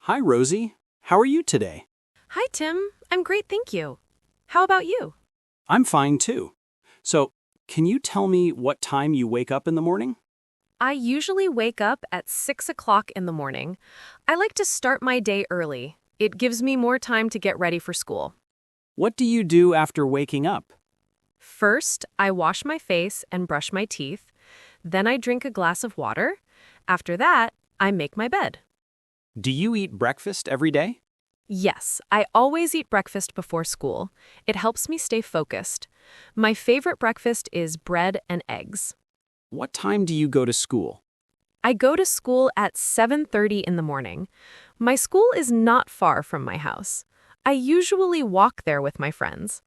Hi, Rosie. How are you today? Hi, Tim. I'm great, thank you. How about you? I'm fine, too. So, can you tell me what time you wake up in the morning? I usually wake up at 6 o'clock in the morning. I like to start my day early. It gives me more time to get ready for school. What do you do after waking up? First, I wash my face and brush my teeth. Then I drink a glass of water. After that, I make my bed. Do you eat breakfast every day? Yes, I always eat breakfast before school. It helps me stay focused. My favorite breakfast is bread and eggs. What time do you go to school? I go to school at 7:30 in the morning. My school is not far from my house. I usually walk there with my friends.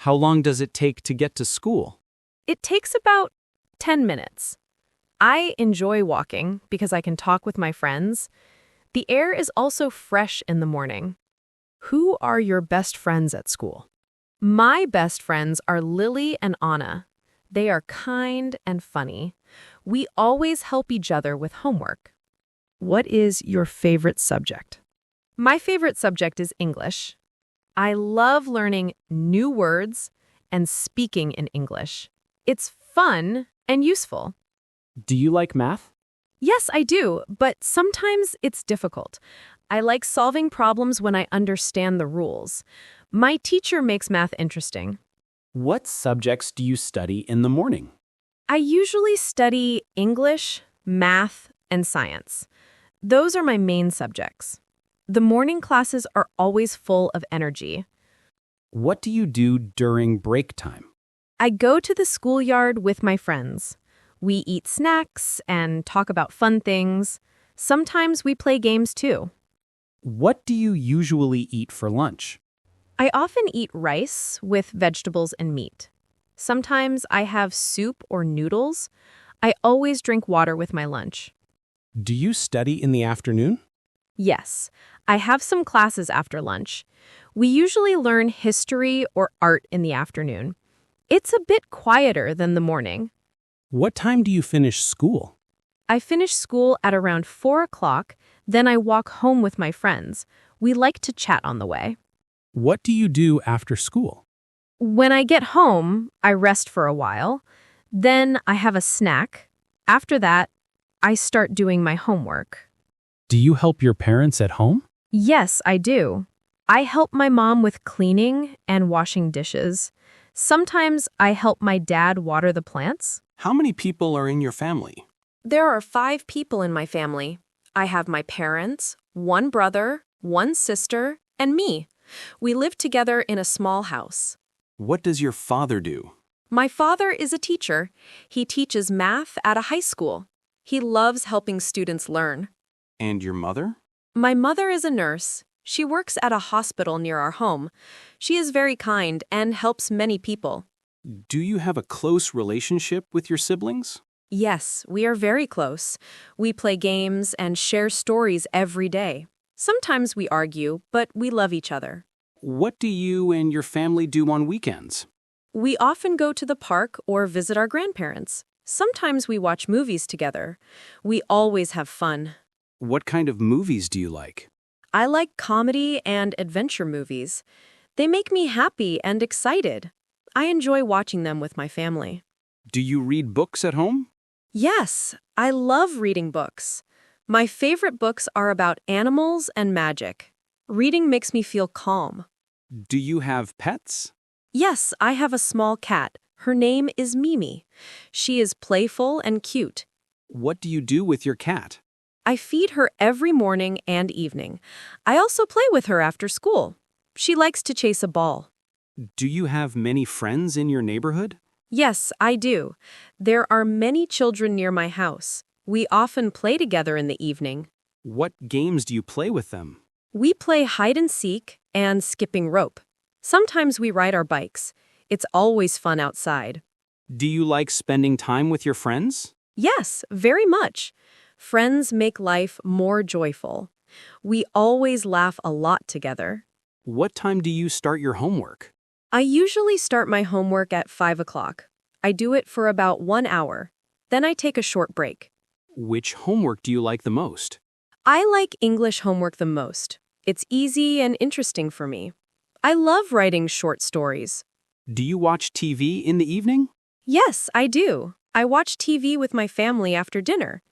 How long does it take to get to school? It takes about 10 minutes. I enjoy walking because I can talk with my friends. The air is also fresh in the morning. Who are your best friends at school? My best friends are Lily and Anna. They are kind and funny. We always help each other with homework. What is your favorite subject? My favorite subject is English. I love learning new words and speaking in English. It's fun and useful. Do you like math? Yes, I do, but sometimes it's difficult. I like solving problems when I understand the rules. My teacher makes math interesting. What subjects do you study in the morning? I usually study English, math, and science. Those are my main subjects. The morning classes are always full of energy. What do you do during break time? I go to the schoolyard with my friends. We eat snacks and talk about fun things. Sometimes we play games too. What do you usually eat for lunch? I often eat rice with vegetables and meat. Sometimes I have soup or noodles. I always drink water with my lunch. Do you study in the afternoon? Yes, I have some classes after lunch. We usually learn history or art in the afternoon. It's a bit quieter than the morning. What time do you finish school? I finish school at around 4 o'clock, then I walk home with my friends. We like to chat on the way. What do you do after school? When I get home, I rest for a while. Then I have a snack. After that, I start doing my homework. Do you help your parents at home? Yes, I do. I help my mom with cleaning and washing dishes. Sometimes I help my dad water the plants. How many people are in your family? There are 5 people in my family. I have my parents, 1 brother, 1 sister, and me. We live together in a small house. What does your father do? My father is a teacher. He teaches math at a high school. He loves helping students learn. And your mother? My mother is a nurse. She works at a hospital near our home. She is very kind and helps many people. Do you have a close relationship with your siblings? Yes, we are very close. We play games and share stories every day. Sometimes we argue, but we love each other. What do you and your family do on weekends? We often go to the park or visit our grandparents. Sometimes we watch movies together. We always have fun. What kind of movies do you like? I like comedy and adventure movies. They make me happy and excited. I enjoy watching them with my family. Do you read books at home? Yes, I love reading books. My favorite books are about animals and magic. Reading makes me feel calm. Do you have pets? Yes, I have a small cat. Her name is Mimi. She is playful and cute. What do you do with your cat? I feed her every morning and evening. I also play with her after school. She likes to chase a ball. Do you have many friends in your neighborhood? Yes, I do. There are many children near my house. We often play together in the evening. What games do you play with them? We play hide and seek and skipping rope. Sometimes we ride our bikes. It's always fun outside. Do you like spending time with your friends? Yes, very much. Friends make life more joyful. We always laugh a lot together. What time do you start your homework? I usually start my homework at 5 o'clock. I do it for about 1 hour. Then I take a short break. Which homework do you like the most? I like English homework the most. It's easy and interesting for me. I love writing short stories. Do you watch TV in the evening? Yes, I do. I watch TV with my family after dinner.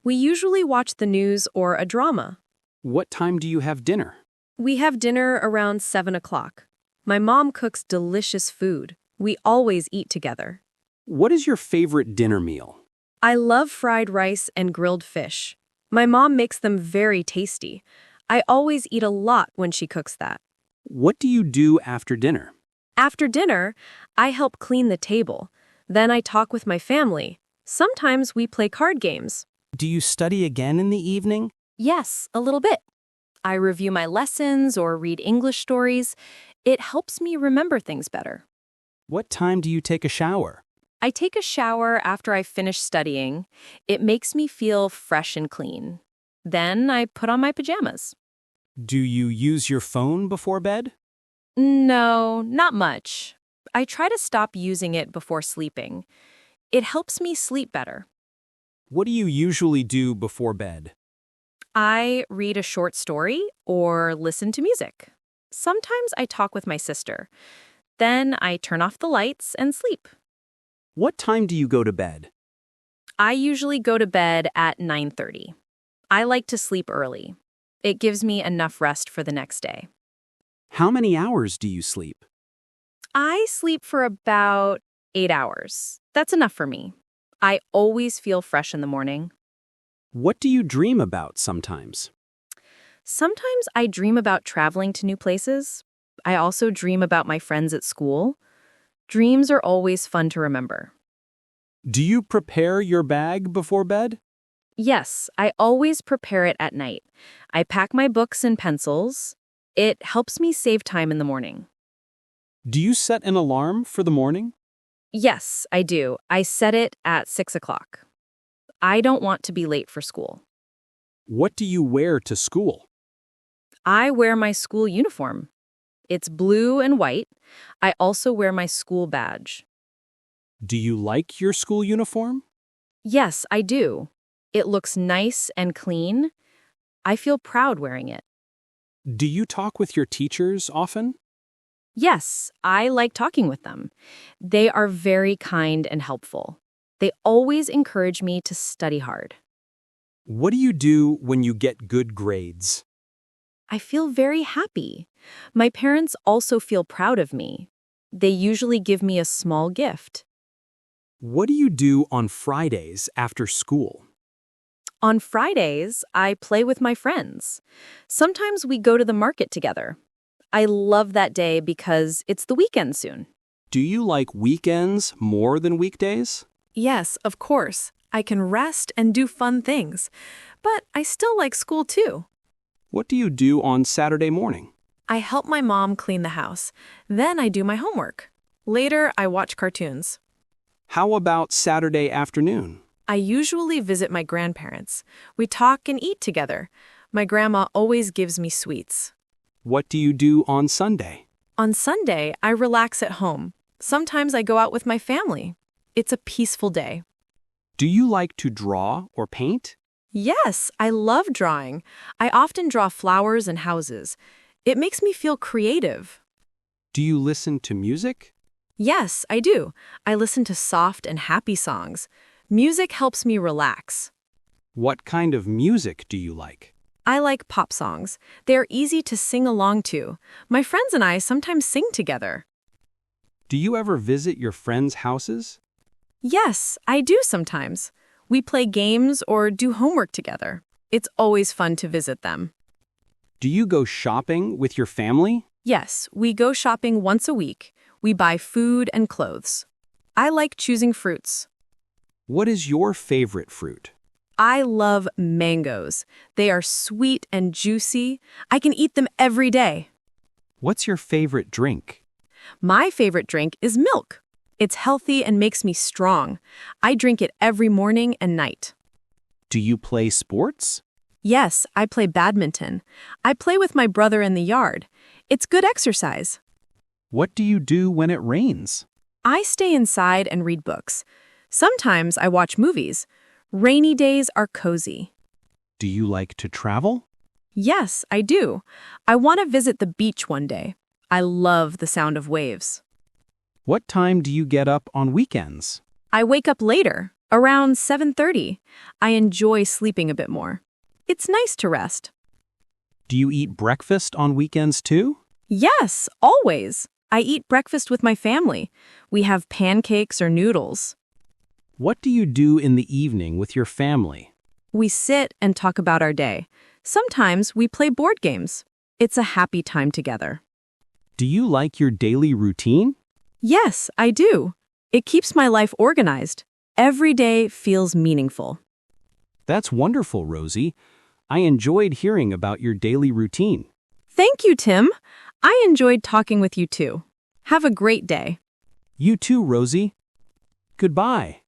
We usually watch the news or a drama. What time do you have dinner? We have dinner around 7 o'clock. My mom cooks delicious food. We always eat together. What is your favorite dinner meal? I love fried rice and grilled fish. My mom makes them very tasty. I always eat a lot when she cooks that. What do you do after dinner? After dinner, I help clean the table. Then I talk with my family. Sometimes we play card games. Do you study again in the evening? Yes, a little bit. I review my lessons or read English stories. It helps me remember things better. What time do you take a shower? I take a shower after I finish studying. It makes me feel fresh and clean. Then I put on my pajamas. Do you use your phone before bed? No, not much. I try to stop using it before sleeping. It helps me sleep better. What do you usually do before bed? I read a short story or listen to music. Sometimes I talk with my sister. Then I turn off the lights and sleep. What time do you go to bed? I usually go to bed at 9:30. I like to sleep early. It gives me enough rest for the next day. How many hours do you sleep? I sleep for about 8 hours. That's enough for me. I always feel fresh in the morning. What do you dream about sometimes? Sometimes I dream about traveling to new places. I also dream about my friends at school. Dreams are always fun to remember. Do you prepare your bag before bed? Yes, I always prepare it at night. I pack my books and pencils. It helps me save time in the morning. Do you set an alarm for the morning? Yes, I do. I set it at 6 o'clock. I don't want to be late for school. What do you wear to school? I wear my school uniform. It's blue and white. I also wear my school badge. Do you like your school uniform? Yes, I do. It looks nice and clean. I feel proud wearing it. Do you talk with your teachers often? Yes, I like talking with them. They are very kind and helpful. They always encourage me to study hard. What do you do when you get good grades? I feel very happy. My parents also feel proud of me. They usually give me a small gift. What do you do on Fridays after school? On Fridays, I play with my friends. Sometimes we go to the market together. I love that day because it's the weekend soon. Do you like weekends more than weekdays? Yes, of course. I can rest and do fun things. But I still like school too. What do you do on Saturday morning? I help my mom clean the house. Then I do my homework. Later, I watch cartoons. How about Saturday afternoon? I usually visit my grandparents. We talk and eat together. My grandma always gives me sweets. What do you do on Sunday? On Sunday, I relax at home. Sometimes I go out with my family. It's a peaceful day. Do you like to draw or paint? Yes, I love drawing. I often draw flowers and houses. It makes me feel creative. Do you listen to music? Yes, I do. I listen to soft and happy songs. Music helps me relax. What kind of music do you like? I like pop songs. They're easy to sing along to. My friends and I sometimes sing together. Do you ever visit your friends' houses? Yes, I do sometimes. We play games or do homework together. It's always fun to visit them. Do you go shopping with your family? Yes, we go shopping once a week. We buy food and clothes. I like choosing fruits. What is your favorite fruit? I love mangoes. They are sweet and juicy. I can eat them every day. What's your favorite drink? My favorite drink is milk. It's healthy and makes me strong. I drink it every morning and night. Do you play sports? Yes, I play badminton. I play with my brother in the yard. It's good exercise. What do you do when it rains? I stay inside and read books. Sometimes I watch movies. Rainy days are cozy. Do you like to travel? Yes, I do. I want to visit the beach one day. I love the sound of waves. What time do you get up on weekends? I wake up later, around 7:30. I enjoy sleeping a bit more. It's nice to rest. Do you eat breakfast on weekends too? Yes, always. I eat breakfast with my family. We have pancakes or noodles. What do you do in the evening with your family? We sit and talk about our day. Sometimes we play board games. It's a happy time together. Do you like your daily routine? Yes, I do. It keeps my life organized. Every day feels meaningful. That's wonderful, Rosie. I enjoyed hearing about your daily routine. Thank you, Tim. I enjoyed talking with you too. Have a great day. You too, Rosie. Goodbye.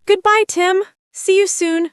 Goodbye, Tim. See you soon.